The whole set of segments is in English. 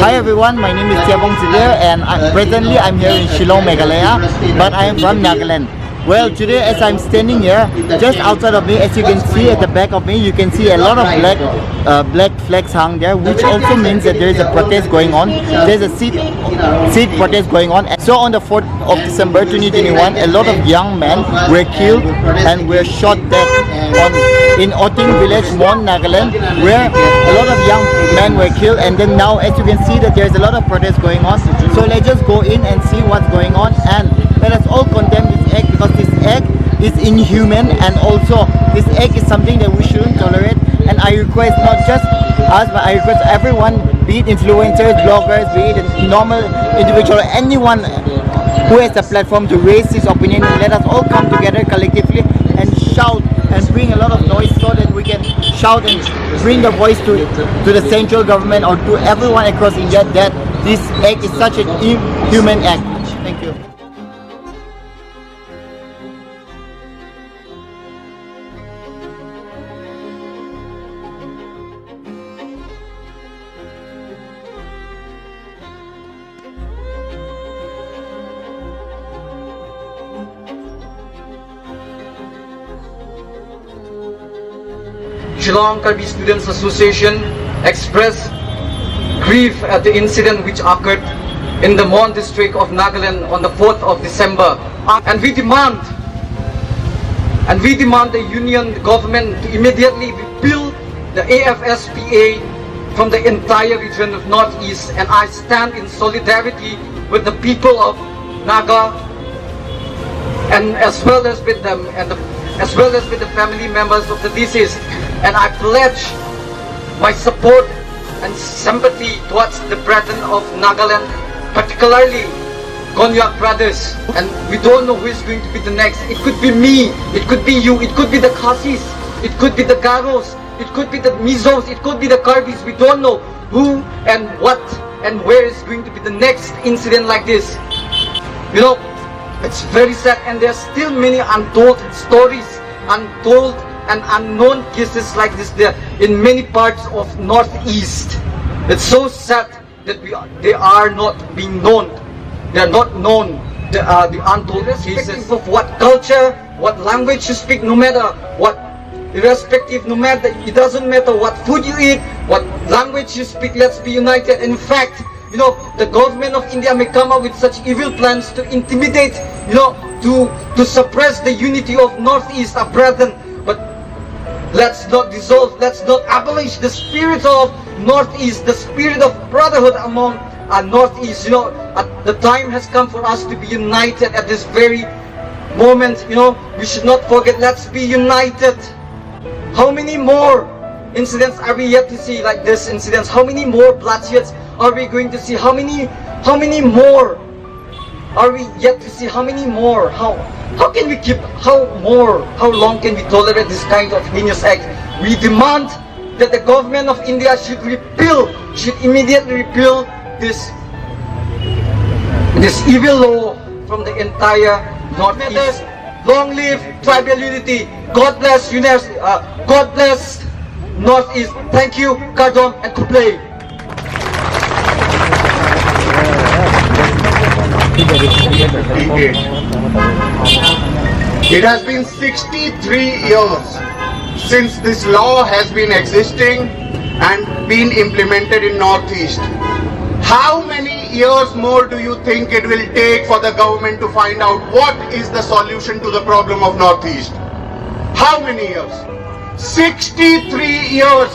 Hi everyone, my name is Tiabong Zilir and presently I'm here in Shillong, Meghalaya, but I am from Nagaland. Well, today as I'm standing here, just outside of me, as you can see at the back of me, you can see a lot of black flags hung there, which also means that there is a protest going on. There's a seat protest going on. So on the 4th of December 2021, a lot of young men were killed and were shot dead in Oting village, Mon, Nagaland, where a lot of young men were killed. And then now, as you can see, that there's a lot of protest going on. So let's just go in and see what's going on, and let us all condemn this act, because this act is inhuman, and also this act is something that we shouldn't tolerate. And I request not just us, but I request everyone, be it influencers, bloggers, be it a normal individual, anyone who has a platform to raise his opinion, let us all come together collectively and shout and bring a lot of noise, so that we can shout and bring the voice to the central government or to everyone across India that this act is such an inhuman act. Thank you. Shillong Karbi Students Association expressed grief at the incident which occurred in the Mon district of Nagaland on the 4th of December. And we demand the union government to immediately repeal the AFSPA from the entire region of Northeast. And I stand in solidarity with the people of Naga, and as well as with them, and as well as with the family members of the deceased. And I pledge my support and sympathy towards the brethren of Nagaland, particularly Konyak brothers. And we don't know who is going to be the next. It could be me, it could be you, it could be the Khasis, it could be the Garos, it could be the Mizos, it could be the Karbis. We don't know who and what and where is going to be the next incident like this. You know, it's very sad, and there's still many untold stories, untold and unknown cases like this there in many parts of Northeast. It's so sad that they are not being known. They are not known. The untold cases of what culture, what language you speak, no matter what, irrespective, no matter, it doesn't matter what food you eat, what language you speak, let's be united. In fact, you know, the government of India may come up with such evil plans to intimidate, you know, to suppress the unity of Northeast, our brethren. But let's not dissolve, let's not abolish the spirit of Northeast, the spirit of brotherhood among Northeast. You know, the time has come for us to be united at this very moment. You know, we should not forget, let's be united. How many more incidents are we yet to see like this incidents? How many more bloodsheds are we going to see? How many more are we yet to see? How many more? How can we keep, how long can we tolerate this kind of heinous act? We demand that the government of India should immediately repeal this evil law from the entire Northeast. Long live tribal unity. God bless God bless Northeast. Thank you, Kardom and Kublai. It has been 63 years since this law has been existing and been implemented in Northeast. How many years more do you think it will take for the government to find out what is the solution to the problem of Northeast? How many years? 63 years,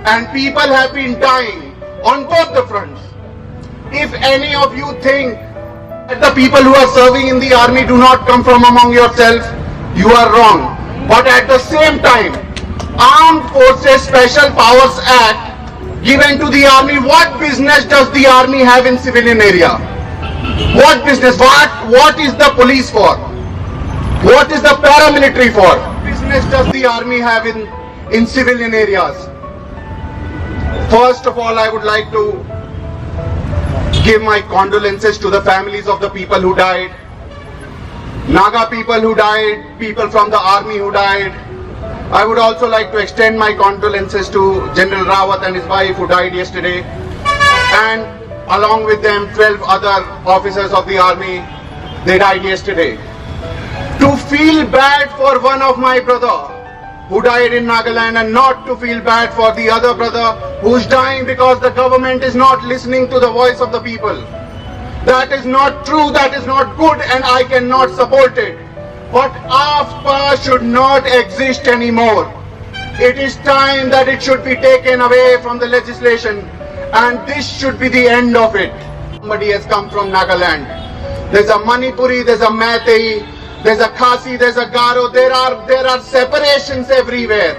and people have been dying on both the fronts. If any of you think that the people who are serving in the army do not come from among yourself, you are wrong. But at the same time, Armed Forces Special Powers Act given to the army, what business does the army have in civilian area? What business? What is the police for? What is the paramilitary for? What business does the army have in civilian areas? First of all, I would like to give my condolences to the families of the people who died, Naga people who died, people from the army who died. I would also like to extend my condolences to General Rawat and his wife who died yesterday. and along with them 12 other officers of the army, they died yesterday. To feel bad for one of my brother who died in Nagaland and not to feel bad for the other brother who's dying because the government is not listening to the voice of the people. That is not true, that is not good, and I cannot support it. But AFPA should not exist anymore. It is time that it should be taken away from the legislation, and this should be the end of it. Somebody has come from Nagaland. There's a Manipuri, there's a Meitei, there's a Khasi, there's a Garo. There are separations everywhere.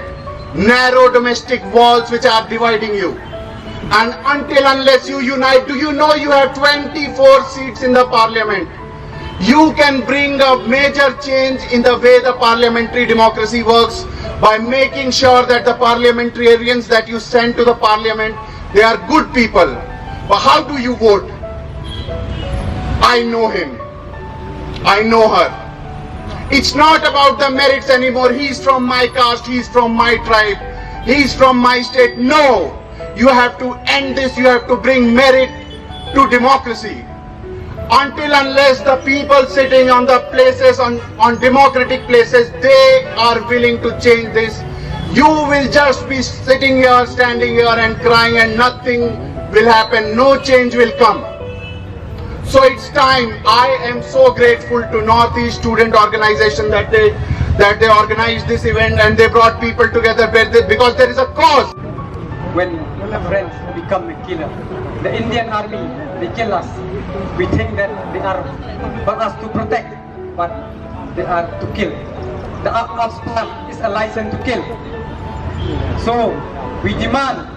Narrow domestic walls which are dividing you. And unless you unite, do you know you have 24 seats in the parliament? You can bring a major change in the way the parliamentary democracy works by making sure that the parliamentarians that you send to the parliament, they are good people. But how do you vote? I know him. I know her. It's not about the merits anymore. He's from my caste, he's from my tribe, he's from my state. No! You have to end this. You have to bring merit to democracy. Unless the people sitting on the places, on democratic places, they are willing to change this, you will just be sitting here, standing here and crying, and nothing will happen. No change will come. So it's time. I am so grateful to Northeast Student Organization that they organized this event and they brought people together because there is a cause. When friends become a killer, the Indian army, they kill us. We think that they are for us to protect, but they are to kill. The AFPA is a license to kill. So we demand